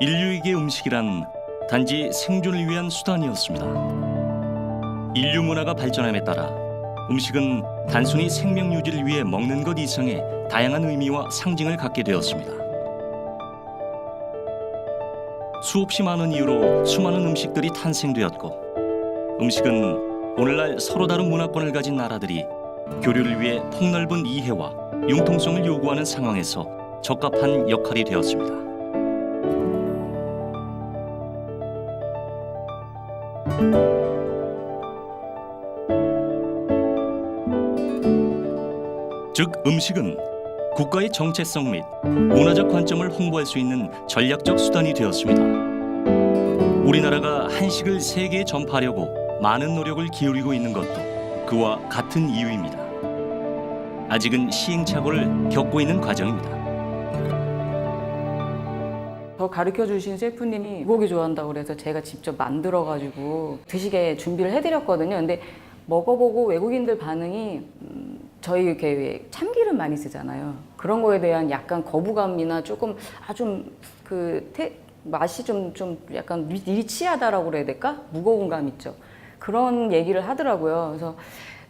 인류에게 음식이란 단지 생존을 위한 수단이었습니다. 인류 문화가 발전함에 따라 음식은 단순히 생명 유지를 위해 먹는 것 이상의 다양한 의미와 상징을 갖게 되었습니다. 수없이 많은 이유로 수많은 음식들이 탄생되었고, 음식은 오늘날 서로 다른 문화권을 가진 나라들이 교류를 위해 폭넓은 이해와 융통성을 요구하는 상황에서 적합한 역할이 되었습니다. 즉, 음식은 국가의 정체성 및 문화적 관점을 홍보할 수 있는 전략적 수단이 되었습니다. 우리나라가 한식을 세계에 전파하려고 많은 노력을 기울이고 있는 것도 그와 같은 이유입니다. 아직은 시행착오를 겪고 있는 과정입니다. 저 가르쳐 주신 셰프님이 고기 좋아한다고 그래서 제가 직접 만들어가지고 드시게 준비를 해드렸거든요. 근데 먹어보고 외국인들 반응이 저희 이렇게 참기름 많이 쓰잖아요. 그런 거에 대한 약간 거부감이나 조금 맛이 좀 약간 리치하다라고 그래야 될까? 무거운 감 있죠. 그런 얘기를 하더라고요. 그래서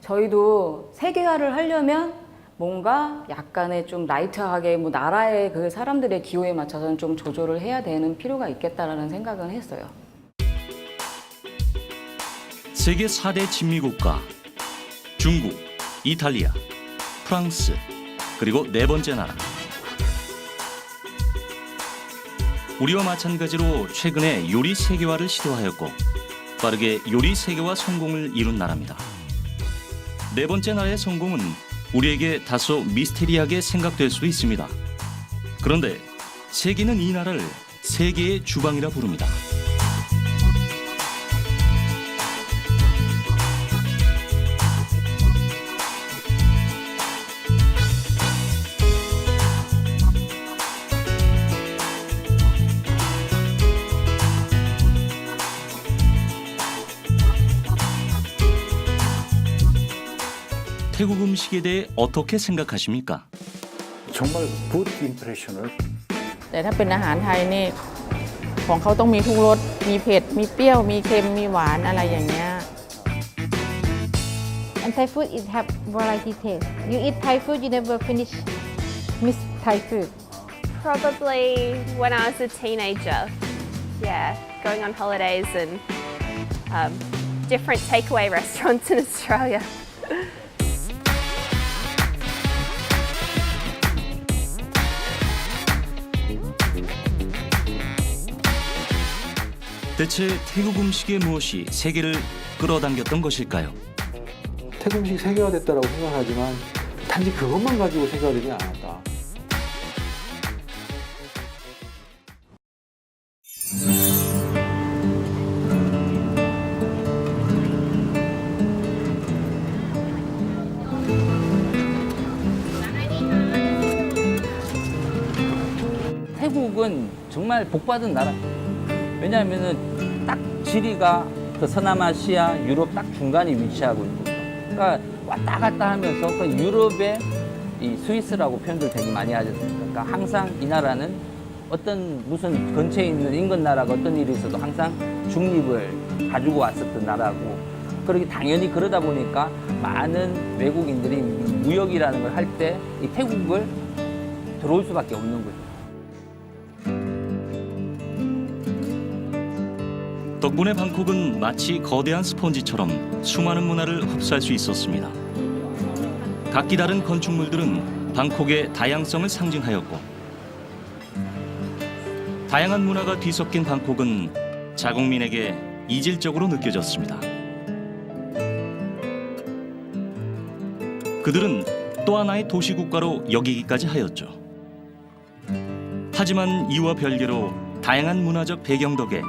저희도 세계화를 하려면 뭔가 약간의 좀 라이트하게 뭐 나라의 그 사람들의 기호에 맞춰서는 좀 조절을 해야 되는 필요가 있겠다라는 생각은 했어요. 세계 4대 진미국가 중국, 이탈리아, 프랑스, 그리고 네 번째 나라. 우리와 마찬가지로 최근에 요리 세계화를 시도하였고 빠르게 요리 세계화 성공을 이룬 나라입니다. 네 번째 나라의 성공은 우리에게 다소 미스테리하게 생각될 수도 있습니다. 그런데 세계는 이 나라를 세계의 주방이라 부릅니다. 태국 음식에 대해 어떻게 생각하십니까? 정말 굿 임프레션을 แต่ถ้าเป็นอาหารไทยนี่ของเขาต้องมีทุกรสมีเผ็ดมีเปรี้ยวมีเค็มมีหวานอะไรอย่างเงี้ย And Thai food it have variety taste. You eat Thai food, you never finish miss Thai food. Probably when I was a teenager. Yeah, going on holidays and different takeaway restaurants in Australia. 대체 태국 음식의 무엇이 세계를 끌어당겼던 것일까요? 태국 음식이 세계화됐다고 생각하지만 단지 그것만 가지고 세계화되지 않았다. 태국은 정말 복받은 나라. 왜냐하면은 딱 지리가 그 서남아시아, 유럽 딱 중간에 위치하고 있거든요. 그러니까 왔다 갔다 하면서 그 유럽의 이 스위스라고 표현들 되게 많이 하지 않습니까? 그러니까 항상 이 나라는 어떤 무슨 근처에 있는 인근 나라가 어떤 일이 있어도 항상 중립을 가지고 왔었던 나라고, 그러기 당연히 그러다 보니까 많은 외국인들이 무역이라는 걸 할 때 이 태국을 들어올 수밖에 없는 거죠. 덕분에 방콕은 마치 거대한 스펀지처럼 수많은 문화를 흡수할 수 있었습니다. 각기 다른 건축물들은 방콕의 다양성을 상징하였고, 다양한 문화가 뒤섞인 방콕은 자국민에게 이질적으로 느껴졌습니다. 그들은 또 하나의 도시국가로 여기기까지 하였죠. 하지만 이와 별개로 다양한 문화적 배경 덕에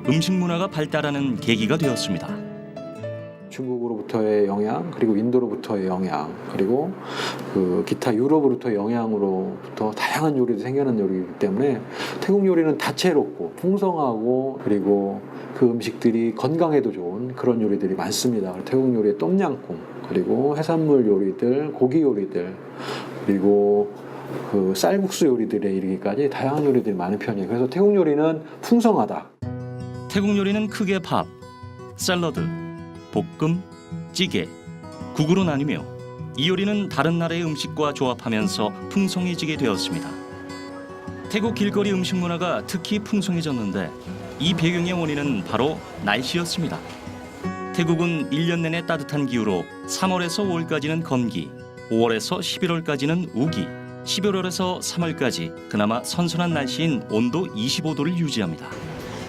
음식 문화가 발달하는 계기가 되었습니다. 중국으로부터의 영향, 그리고 인도로부터의 영향, 그리고 그 기타 유럽으로부터의 영향으로부터 다양한 요리도 생겨난 요리이기 때문에 태국 요리는 다채롭고 풍성하고, 그리고 그 음식들이 건강에도 좋은 그런 요리들이 많습니다. 태국 요리의 똠양꿍, 그리고 해산물 요리들, 고기 요리들, 그리고 그 쌀국수 요리들에 이르기까지 다양한 요리들이 많은 편이에요. 그래서 태국 요리는 풍성하다. 태국 요리는 크게 밥, 샐러드, 볶음, 찌개, 국으로 나뉘며 이 요리는 다른 나라의 음식과 조합하면서 풍성해지게 되었습니다. 태국 길거리 음식 문화가 특히 풍성해졌는데 이 배경의 원인은 바로 날씨였습니다. 태국은 1년 내내 따뜻한 기후로 3월에서 5월까지는 건기, 5월에서 11월까지는 우기, 11월에서 3월까지 그나마 선선한 날씨인 온도 25도를 유지합니다.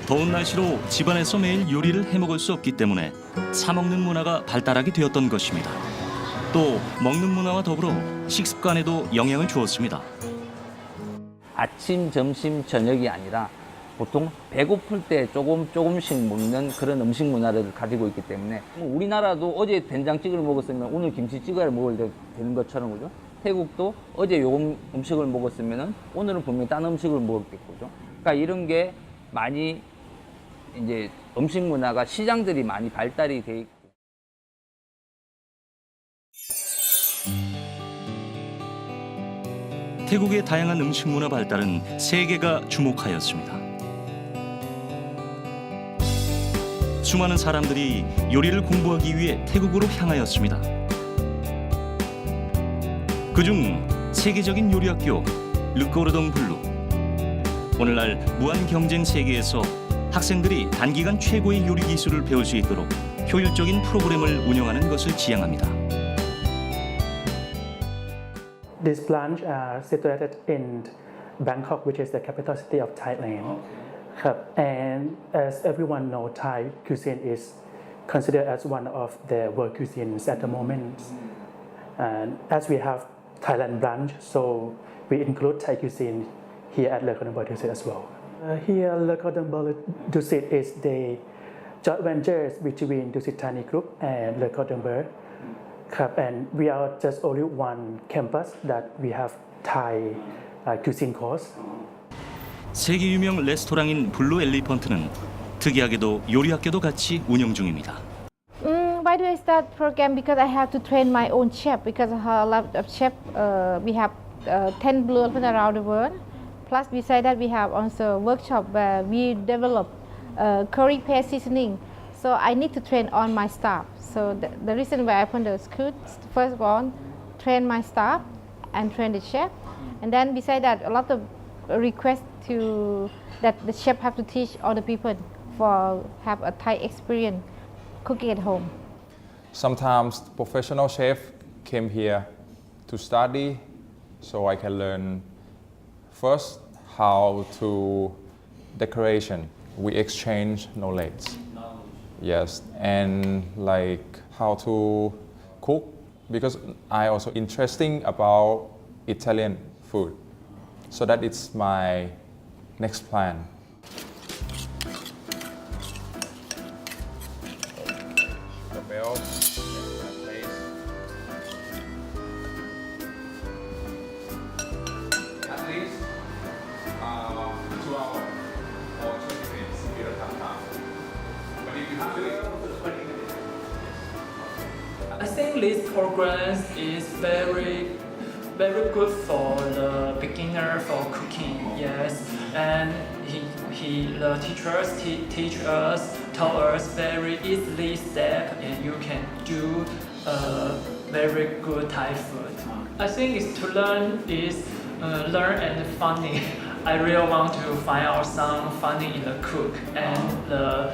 더운 날씨로 집안에서 매일 요리를 해먹을 수 없기 때문에 사 먹는 문화가 발달하게 되었던 것입니다. 또 먹는 문화와 더불어 식습관에도 영향을 주었습니다. 아침, 점심, 저녁이 아니라 보통 배고플 때 조금씩 먹는 그런 음식 문화를 가지고 있기 때문에 우리나라도 어제 된장찌개를 먹었으면 오늘 김치찌개를 먹어야 되는 것처럼 그죠? 태국도 어제 요 음식을 먹었으면 오늘은 분명히 딴 음식을 먹었겠죠. 그러니까 이런 게 많이 이제 음식 문화가 시장들이 많이 발달이 돼 있고. 태국의 다양한 음식 문화 발달은 세계가 주목하였습니다. 수많은 사람들이 요리를 공부하기 위해 태국으로 향하였습니다. 그중 세계적인 요리학교 르꼬르동 블루. 오늘날 무한 경쟁 세계에서 학생들이 단기간 최고의 요리 기술을 배울 수 있도록 효율적인 프로그램을 운영하는 것을 지향합니다. This branch are situated in Bangkok, which is the capital city of Thailand. And as everyone knows, Thai cuisine is considered as one of the world cuisines at the moment. And as we have Thailand branch, so we include Thai cuisine here at Le Cordon Bleu Dusit as well. Here, Le Cordon Bleu Dusit is the joint venture between Dusit Thani Group and Le Cordon Bleu. And we are just only one campus that we have Thai cuisine course. 세계 유명 레스토랑인 블루 엘리펀트는 특이하게도 요리학교도 같이 운영 중입니다. Why do I start program? Because I have to train my own chef. Because a lot of chef, we have 10 Blue Elephant around the world. Plus, beside that, we have also workshop where we develop curry paste seasoning. So I need to train on my staff. So the reason why I opened the school, first one, train my staff and train the chef. And then beside that, a lot of requests to that the chef have to teach other people for have a Thai experience cooking at home. Sometimes professional chef came here to study, so I can learn first how to decoration. We exchange knowledge. Yes, and like how to cook because I also interesting about Italian food. So that it's my next plan. The bell, place. At least 2 hours or 20 minutes. You don't have time. But if you have to it, 20 minutes. I think this program is very good for the beginner for cooking. Yes, and the teachers taught us very easily step, and you can do very good Thai food. I think it's to learn and funny. I really want to find out some funny in the cook, and the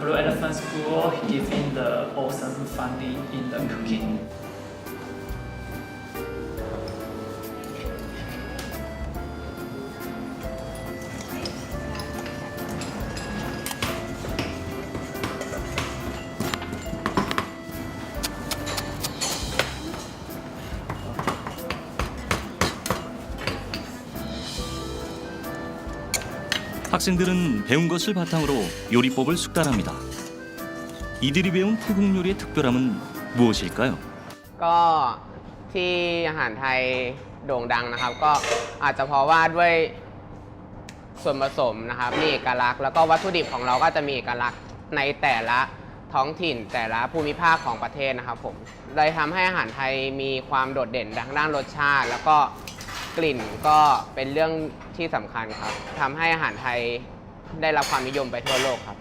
Blue Elephant School giving the awesome funny in the cooking. 학생들은 배운 것을 바탕으로 요리법을 숙달합니다. 이들이 배운 태국 요리의 특별함은 무엇일까요? ก็ที่อาหารไทยโด่งดังนะครับก็อาจจะเพราะว่าด้วยส่วนผสมนะครับมีเอกลักษณ์แล้วก็วัตถุดิบของเราก็จะมีเอกลักษณ์ในแต่ละท้องถิ่นแต่ละภูมิภาคของประเทศนะครับผมเลยทำให้อาหารไทยมีความโดดเด่นทางด้านรสชาติแล้วก็ กลิ่นก็เป็นเรื่องที่สำคัญครับทำให้อาหารไทยได้รับความนิยมไปทั่วโลกครับ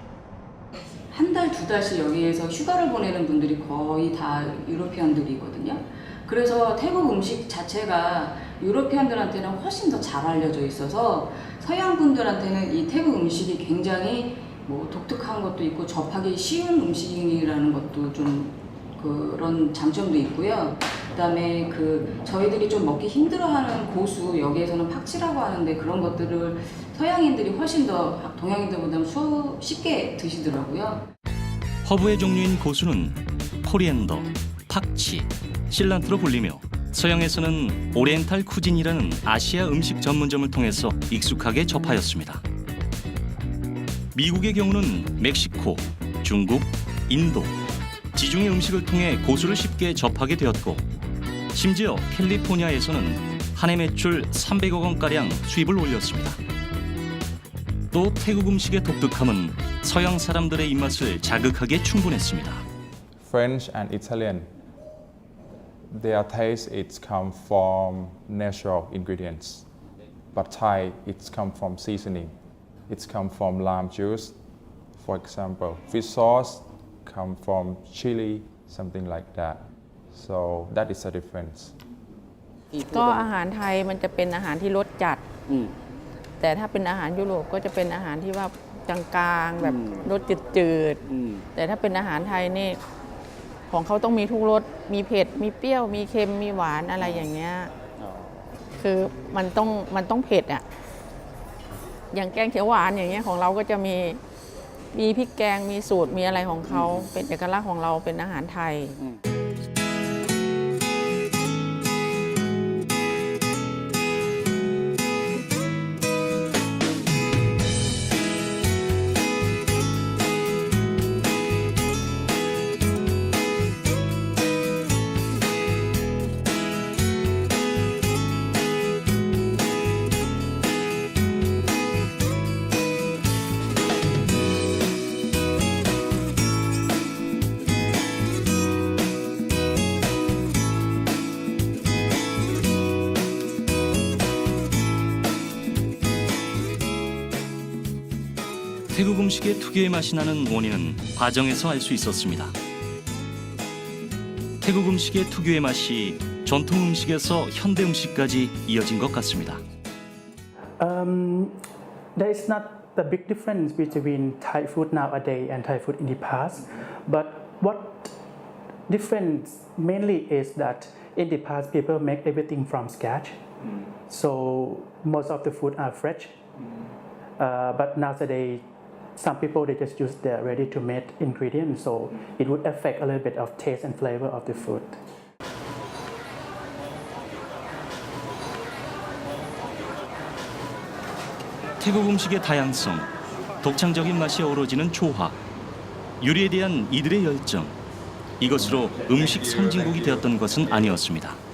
한 달, 두 달씩 여기에서 휴가를 보내는 분들이 거의 다 유로피언들이거든요. 그래서 태국 음식 자체가 유로피언들한테는 훨씬 더 잘 알려져 있어서 서양 분들한테는 이 태국 음식이 굉장히 뭐 독특한 것도 있고 접하기 쉬운 음식이라는 것도 좀 그런 장점도 있고요. 그다음에 저희들이 좀 먹기 힘들어하는 고수, 여기에서는 팍치라고 하는데 그런 것들을 서양인들이 훨씬 더 동양인들보다는 쉽게 드시더라고요. 허브의 종류인 고수는 코리앤더, 팍치, 실란트로 불리며 서양에서는 오리엔탈 쿠진이라는 아시아 음식 전문점을 통해서 익숙하게 접하였습니다. 미국의 경우는 멕시코, 중국, 인도, 지중해 음식을 통해 고수를 쉽게 접하게 되었고 심지어 캘리포니아에서는 한 해 매출 300억 원가량 수입을 올렸습니다. 또 태국 음식의 독특함은 서양 사람들의 입맛을 자극하기에 충분했습니다. French and Italian, their taste it's come from natural ingredients, but Thai it's come from seasoning. It's come from lime juice, for example. Fish sauce come from chili, something like that. So that is a difference. ก็อาหารไทยมันจะเป็นอาหารที่รสจัด แต่ถ้าเป็นอาหารยุโรปก็จะเป็นอาหารที่ว่าจางๆแบบรสจืดๆแต่ถ้าเป็นอาหารไทยนี่ของเขาต้องมีทุกรสมีเผ็ดมีเปรี้ยวมีเค็มมีหวานอะไรอย่างเงี้ยคือมันต้องเผ็ดอ่ะอย่างแกงเขียวหวานอย่างเงี้ยของเราก็จะมีพริกแกงมีสูตรมีอะไรของเขาเป็นเอกลักษณ์ของเราเป็นอาหารไทย 태국 음식의 특유의 맛이 나는 원인은 과정에서 알 수 있었습니다. 태국 음식의 특유의 맛이 전통 음식에서 현대 음식까지 이어진 것 같습니다. There is not the big difference between Thai food nowadays and Thai food in the past, but what difference mainly is that in the past people make everything from scratch, so most of the food are fresh, but nowadays some people they just use the ready-to-made ingredients, so it would affect a little bit of taste and flavor of the food. 태국 음식의 다양성, 독창적인 맛이 어우러지는 조화, 요리에 대한 이들의 열정, 이것으로 음식 선진국이 되었던 것은 아니었습니다.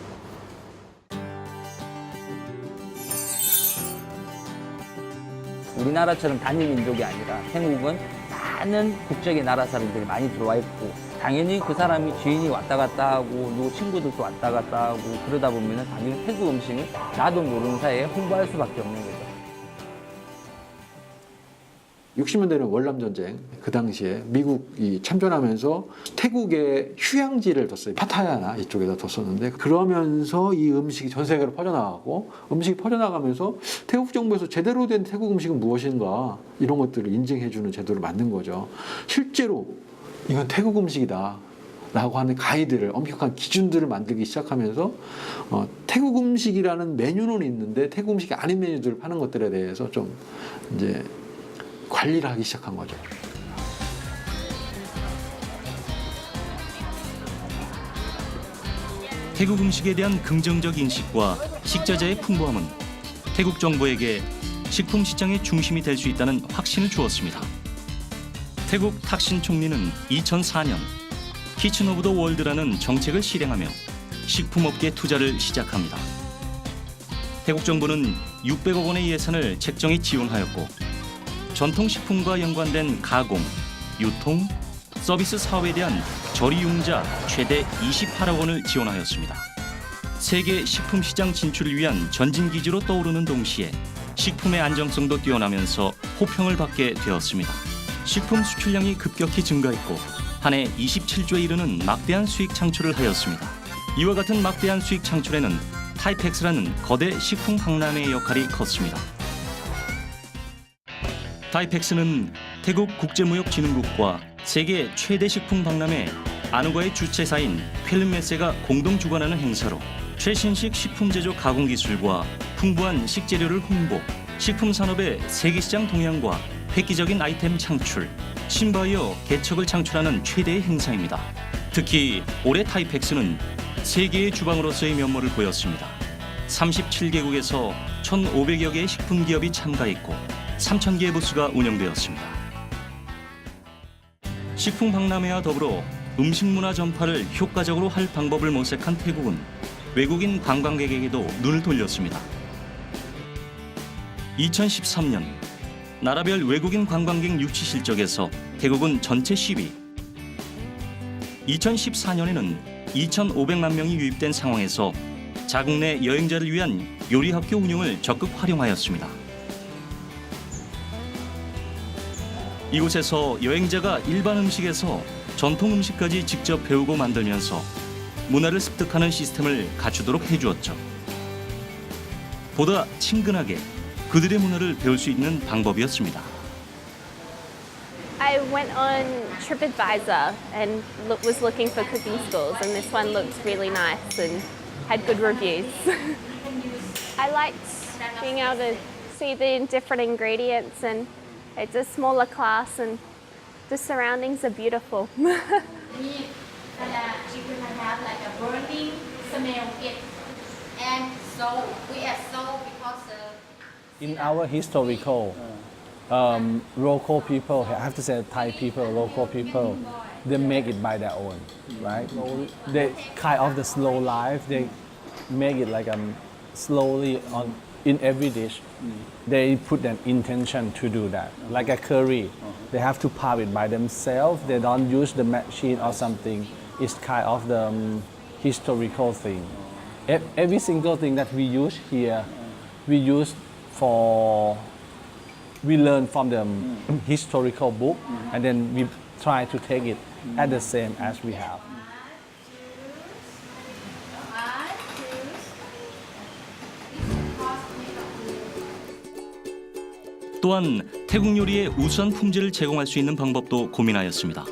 우리나라처럼 단일 민족이 아니라 태국은 많은 국적의 나라 사람들이 많이 들어와 있고 당연히 그 사람이 지인이 왔다 갔다 하고 누구 친구들도 왔다 갔다 하고 그러다 보면 당연히 태국 음식을 나도 모르는 사이에 홍보할 수밖에 없는 거죠. 60년대는 월남전쟁, 그 당시에 미국이 참전하면서 태국에 휴양지를 뒀어요. 파타야나 이쪽에다 뒀었는데 그러면서 이 음식이 전 세계로 퍼져나가고 음식이 퍼져나가면서 태국 정부에서 제대로 된 태국 음식은 무엇인가 이런 것들을 인증해주는 제도를 만든 거죠. 실제로 이건 태국 음식이다 라고 하는 가이드를 엄격한 기준들을 만들기 시작하면서 태국 음식이라는 메뉴는 있는데 태국 음식이 아닌 메뉴들을 파는 것들에 대해서 좀 이제 관리를 하기 시작한 거죠. 태국 음식에 대한 긍정적 인식과 식자재의 풍부함은 태국 정부에게 식품 시장의 중심이 될 수 있다는 확신을 주었습니다. 태국 탁신 총리는 2004년 키친 오브 더 월드라는 정책을 실행하며 식품업계 투자를 시작합니다. 태국 정부는 600억 원의 예산을 책정해 지원하였고 전통식품과 연관된 가공, 유통, 서비스 사업에 대한 저리융자 최대 28억 원을 지원하였습니다. 세계 식품 시장 진출을 위한 전진 기지로 떠오르는 동시에 식품의 안정성도 뛰어나면서 호평을 받게 되었습니다. 식품 수출량이 급격히 증가했고 한 해 27조에 이르는 막대한 수익 창출을 하였습니다. 이와 같은 막대한 수익 창출에는 타이펙스라는 거대 식품 박람회의 역할이 컸습니다. 타이펙스는 태국 국제무역진흥국과 세계 최대 식품 박람회 아누과의 주최사인 퀼름메세가 공동 주관하는 행사로 최신식 식품 제조 가공 기술과 풍부한 식재료를 홍보, 식품 산업의 세계 시장 동향과 획기적인 아이템 창출, 신바이어 개척을 창출하는 최대의 행사입니다. 특히 올해 타이펙스는 세계의 주방으로서의 면모를 보였습니다. 37개국에서 1,500여 개의 식품 기업이 참가했고 3,000개의 부스가 운영되었습니다. 식품 박람회와 더불어 음식 문화 전파를 효과적으로 할 방법을 모색한 태국은 외국인 관광객에게도 눈을 돌렸습니다. 2013년 나라별 외국인 관광객 유치 실적에서 태국은 전체 10위. 2014년에는 2,500만 명이 유입된 상황에서 자국 내 여행자를 위한 요리학교 운영을 적극 활용하였습니다. 이곳에서 여행자가 일반 음식에서 전통 음식까지 직접 배우고 만들면서 문화를 습득하는 시스템을 갖추도록 해주었죠. 보다 친근하게 그들의 문화를 배울 수 있는 방법이었습니다. I went on TripAdvisor and was looking for cooking schools, and this one looked really nice and had good reviews. I liked being able to see the different ingredients, and it's a smaller class, and the surroundings are beautiful. You can have like a burning smell it, and so we are so because in our historical local people, I have to say Thai people, local people, they make it by their own, right? They kind of the slow life, they make it like slowly on in every dish. They put an intention to do that, like a curry. They have to pop it by themselves. They don't use the machine or something. It's kind of the historical thing. Every single thing that we use here, we use we learn from the historical book, and then we try to take it at the same as we have. 또한 태국 요리의 우수한 품질을 제공할 수 있는 방법도 고민하였습니다.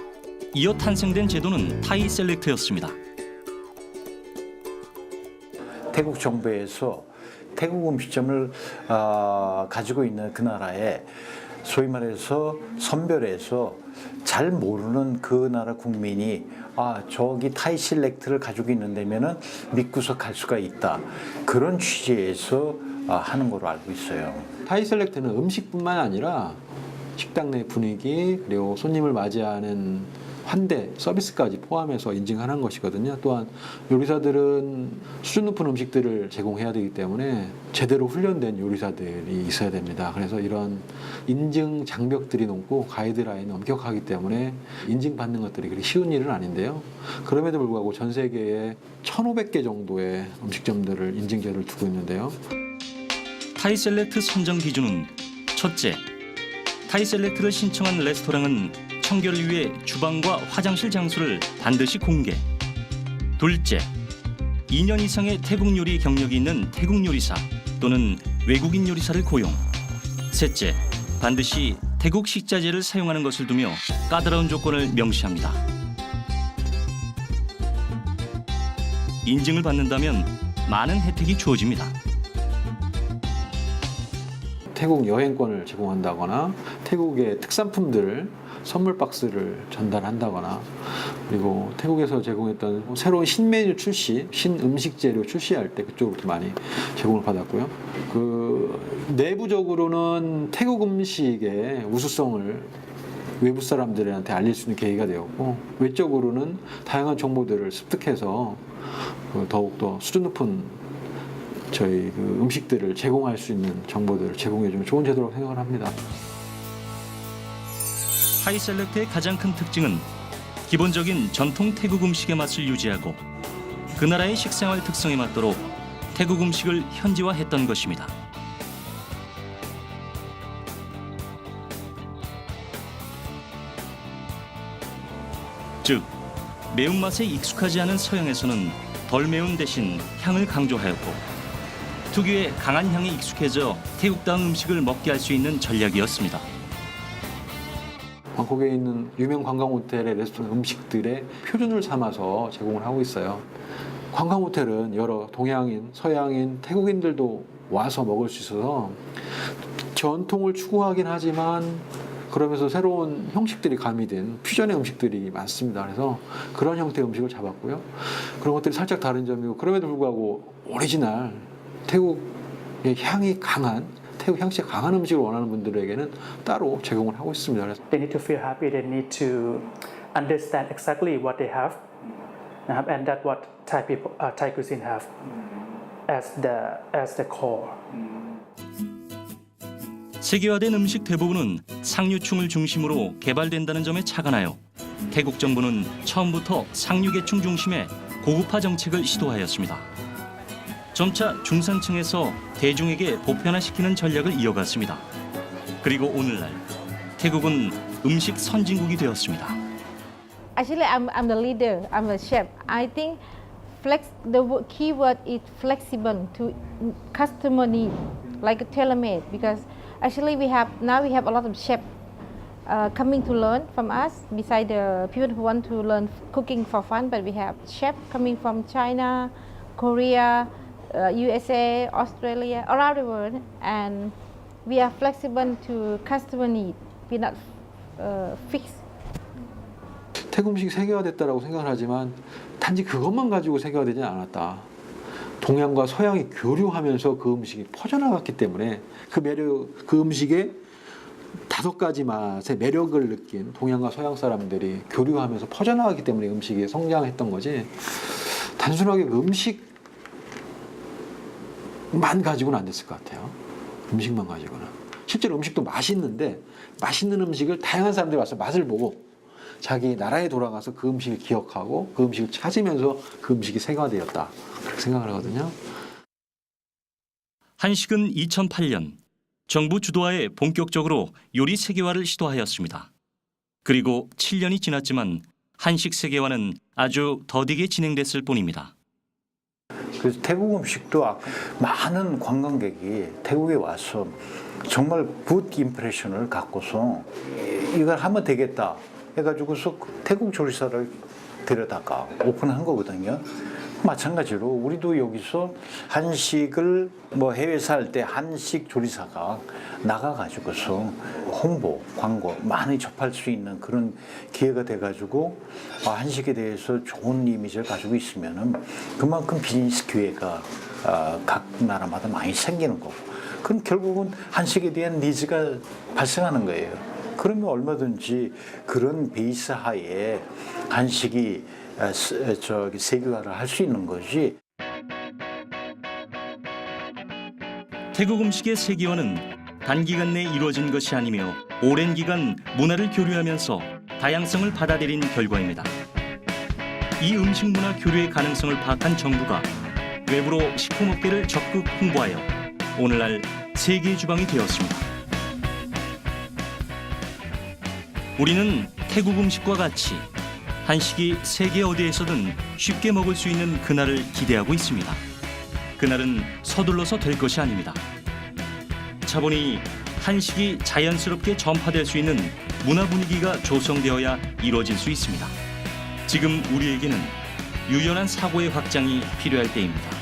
이어 탄생된 제도는 타이 셀렉트였습니다. 태국 정부에서 태국 음식점을 가지고 있는 그 나라에 소위 말해서 선별해서 잘 모르는 그 나라 국민이 저기 타이 셀렉트를 가지고 있는데면은 믿고서 갈 수가 있다. 그런 취지에서 하는 걸로 알고 있어요. 타이 셀렉트는 음식뿐만 아니라 식당 내 분위기 그리고 손님을 맞이하는 환대, 서비스까지 포함해서 인증하는 것이거든요. 또한 요리사들은 수준 높은 음식들을 제공해야 되기 때문에 제대로 훈련된 요리사들이 있어야 됩니다. 그래서 이런 인증 장벽들이 높고 가이드라인이 엄격하기 때문에 인증받는 것들이 그리 쉬운 일은 아닌데요. 그럼에도 불구하고 전 세계에 1,500개 정도의 음식점들을 인증제를 두고 있는데요. 타이 셀렉트 선정 기준은 첫째, 타이 셀렉트를 신청한 레스토랑은 청결을 위해 주방과 화장실 장소를 반드시 공개. 둘째, 2년 이상의 태국 요리 경력이 있는 태국 요리사 또는 외국인 요리사를 고용. 셋째, 반드시 태국 식자재를 사용하는 것을 두며 까다로운 조건을 명시합니다. 인증을 받는다면 많은 혜택이 주어집니다. 태국 여행권을 제공한다거나 태국의 특산품들을 선물 박스를 전달한다거나 그리고 태국에서 제공했던 새로운 신메뉴 출시, 신음식 재료 출시할 때 그쪽으로도 많이 제공을 받았고요. 내부적으로는 태국 음식의 우수성을 외부 사람들한테 알릴 수 있는 계기가 되었고 외적으로는 다양한 정보들을 습득해서 더욱더 수준 높은 저희 음식들을 제공할 수 있는 정보들을 제공해주면 좋은 제도라고 생각을 합니다. 타이 셀렉트의 가장 큰 특징은 기본적인 전통 태국 음식의 맛을 유지하고 그 나라의 식생활 특성에 맞도록 태국 음식을 현지화했던 것입니다. 즉, 매운맛에 익숙하지 않은 서양에서는 덜 매운 대신 향을 강조하였고 특유의 강한 향에 익숙해져 태국다운 음식을 먹게 할 수 있는 전략이었습니다. 방콕에 있는 유명 관광 호텔의 레스토랑 음식들의 표준을 삼아서 제공을 하고 있어요. 관광 호텔은 여러 동양인, 서양인, 태국인들도 와서 먹을 수 있어서 전통을 추구하긴 하지만 그러면서 새로운 형식들이 가미된 퓨전의 음식들이 많습니다. 그래서 그런 형태의 음식을 잡았고요. 그런 것들이 살짝 다른 점이고 그럼에도 불구하고 오리지널 태국의 향이 강한 태국 향씨가 강한 음식을 원하는 분들에게는 따로 제공을 하고 있습니다. 그래서 They need to feel happy. They need to understand exactly what they have, and that's what Thai people, Thai cuisine have as the core. 세계화된 음식 대부분은 상류층을 중심으로 개발된다는 점에 착안하여 태국 정부는 처음부터 상류계층 중심의 고급화 정책을 시도하였습니다. 점차 중산층에서 대중에게 보편화시키는 전략을 이어갔습니다. 그리고 오늘날 태국은 음식 선진국이 되었습니다. Actually, I'm the leader. I'm a chef. I think the key word is flexible to customer need, like tailor-made. Because actually, we have a lot of chefs coming to learn from us. Besides the people who want to learn cooking for fun, but we have chefs coming from China, Korea, USA, Australia, around the world, and we are flexible to customer need. We're not fixed. 태국 음식이 세계화됐다라고 생각을 하지만 단지 그것만 가지고 세계화되지 않았다. 동양과 서양이 교류하면서 그 음식이 퍼져나갔기 때문에 그 음식의 5가지 맛의 매력을 느낀 동양과 서양 사람들이 교류하면서 퍼져나가기 때문에 음식이 성장했던 거지. 단순하게 그 음식만 가지고는 안 됐을 것 같아요. 음식만 가지고는. 실제로 음식도 맛있는데 맛있는 음식을 다양한 사람들이 와서 맛을 보고 자기 나라에 돌아가서 그 음식을 기억하고 그 음식을 찾으면서 그 음식이 세계화되었다. 그렇게 생각을 하거든요. 한식은 2008년 정부 주도하에 본격적으로 요리 세계화를 시도하였습니다. 그리고 7년이 지났지만 한식 세계화는 아주 더디게 진행됐을 뿐입니다. 그래서 태국 음식도 많은 관광객이 태국에 와서 정말 굿 임프레션을 갖고서 이걸 하면 되겠다 해가지고서 태국 조리사를 데려다가 오픈한 거거든요. 마찬가지로 우리도 여기서 한식을 해외에서 할 때 한식 조리사가 나가가지고서 홍보, 광고 많이 접할 수 있는 그런 기회가 돼가지고 한식에 대해서 좋은 이미지를 가지고 있으면은 그만큼 비즈니스 기회가 각 나라마다 많이 생기는 거고 그럼 결국은 한식에 대한 니즈가 발생하는 거예요. 그러면 얼마든지 그런 베이스 하에 한식이 세계화를 할 수 있는 거지. 태국 음식의 세계화는 단기간 내에 이루어진 것이 아니며 오랜 기간 문화를 교류하면서 다양성을 받아들인 결과입니다. 이 음식 문화 교류의 가능성을 파악한 정부가 외부로 식품업계를 적극 홍보하여 오늘날 세계 주방이 되었습니다. 우리는 태국 음식과 같이 한식이 세계 어디에서든 쉽게 먹을 수 있는 그날을 기대하고 있습니다. 그날은 서둘러서 될 것이 아닙니다. 차분히 한식이 자연스럽게 전파될 수 있는 문화 분위기가 조성되어야 이루어질 수 있습니다. 지금 우리에게는 유연한 사고의 확장이 필요할 때입니다.